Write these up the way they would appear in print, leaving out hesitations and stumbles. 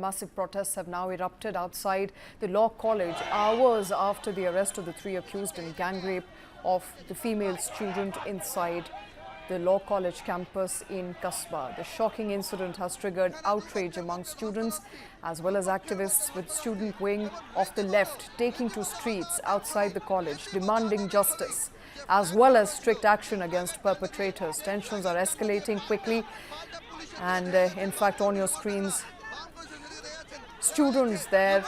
Massive protests have now erupted outside the Law College hours after the arrest of the three accused in gang rape of the female student inside the Law College campus in Kasbah. The shocking incident has triggered outrage among students as well as activists, with student wing of the left taking to streets outside the college demanding justice as well as strict action against perpetrators. Tensions are escalating quickly and in fact on your screens, students there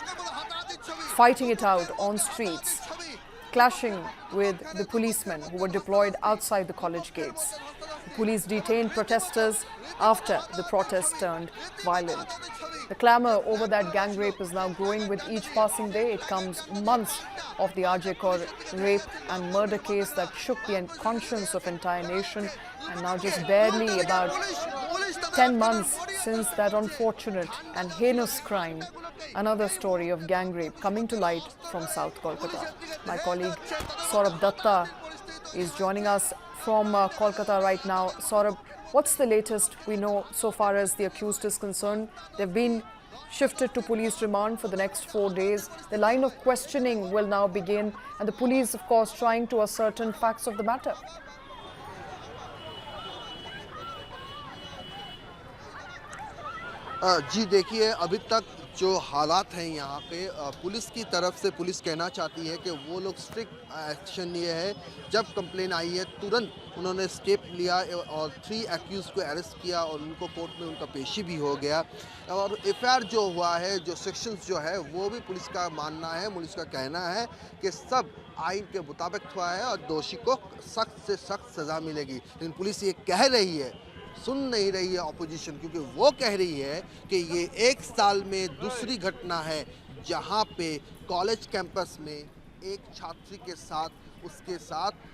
fighting it out on streets, clashing with the policemen who were deployed outside the college gates. The police detained protesters after the protest turned violent. The clamour over that gang rape is now growing with each passing day. It comes months of the RJ Kaur rape and murder case that shook the conscience of entire nation, and now just barely about 10 months since that unfortunate and heinous crime, another story of gang rape coming to light from South Kolkata. My colleague Saurabh Datta is joining us from Kolkata right now. Saurabh, what's the latest we know so far as the accused is concerned? They've been shifted to police remand for the next 4 days. The line of questioning will now begin, and the police, of course, trying to ascertain facts of the matter. जी देखिए, अभी तक जो हालात हैं यहाँ पे, police की तरफ से पुलिस कहना चाहती है कि वो लोग स्ट्रिक्ट एक्शन लिए है। जब कंप्लेन आई है तुरंत उन्होंने स्टेप लिया और 3 एक्यूज को अरेस्ट किया और उनको कोर्ट में उनका पेशी भी हो गया। और एफआईआर जो हुआ है, जो सेक्शंस जो है, वो भी पुलिस का मानना है, पुलिस का कहना है कि सब आइन के मुताबिक हुआ है और दोषी को सख्त से सख्त सज़ा मिलेगी। लेकिन पुलिस ये कह रही है, सुन नहीं रही है ऑपोजिशन, क्योंकि वो कह रही है कि ये 1 साल में दूसरी घटना है जहां पे कॉलेज कैंपस में एक छात्री के साथ उसके साथ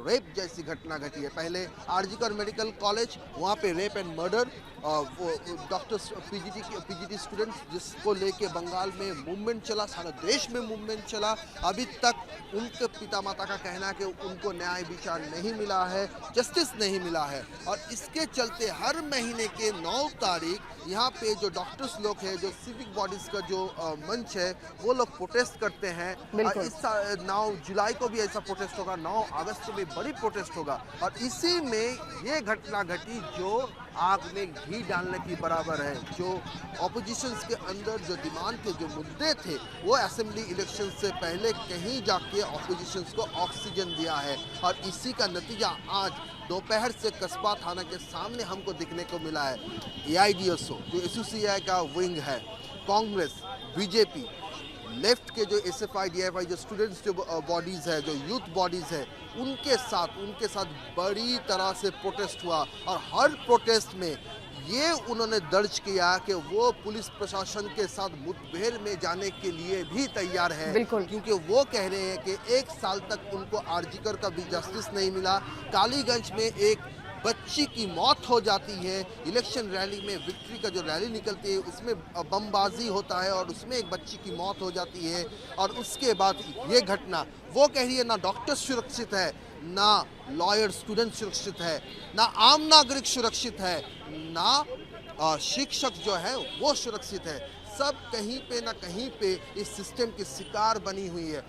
रेप जैसी घटना घटी है। पहले आरजी कौर मेडिकल कॉलेज, वहाँ पे रेप एंड मर्डर, वो डॉक्टर्स पीजीटी स्टूडेंट्स जिसको लेके बंगाल में मूवमेंट चला, सारा देश में मूवमेंट चला। अभी तक उनके पिता माता का कहना है कि उनको न्याय विचार नहीं मिला है, जस्टिस नहीं मिला है। और इसके चलते हर महीने के 9 तारीख यहाँ पे जो डॉक्टर्स लोग हैं, जो सिविक बॉडीज़ का जो मंच है, वो लोग प्रोटेस्ट करते हैं। इस 9 जुलाई को भी ऐसा प्रोटेस्ट होगा, 9 अगस्त को भी बड़ी प्रोटेस्ट होगा। और इसी में ये घटना घटी जो आग में घी डालने की बराबर है। जो ऑपोजिशंस के अंदर जो डिमांड के जो मुद्दे थे, वो असेंबली इलेक्शन से पहले कहीं जाके ऑपोजिशंस को ऑक्सीजन दिया है। और इसी का नतीजा आज दोपहर से कस्बा थाना के सामने हमको दिखने को मिला है। एआईडीएसओ जो एसयूसीआई का विंग है, कांग्रेस, बीजेपी, लेफ्ट के जो एसएफआई डीएफआई जो स्टूडेंट्स जो बॉडीज़ है, जो यूथ बॉडीज़ है, उनके साथ बड़ी तरह से प्रोटेस्ट हुआ। और हर प्रोटेस्ट में ये उन्होंने दर्ज किया कि वो पुलिस प्रशासन के साथ मुठभेड़ में जाने के लिए भी तैयार है, क्योंकि वो कह रहे हैं कि 1 साल तक उनको आरजी कौर का भी जस्टिस नहीं मिला। कालीगंज में एक बच्ची की मौत हो जाती है, इलेक्शन रैली में विक्ट्री का जो रैली निकलती है उसमें बमबाजी होता है और उसमें एक बच्ची की मौत हो जाती है। और उसके बाद ये घटना, वो कह रही है ना डॉक्टर सुरक्षित है, ना लॉयर स्टूडेंट सुरक्षित है, ना आम नागरिक सुरक्षित है, ना शिक्षक जो है वो सुरक्षित है। सब कहीं पे ना कहीं पे इस सिस्टम की शिकार बनी हुई है।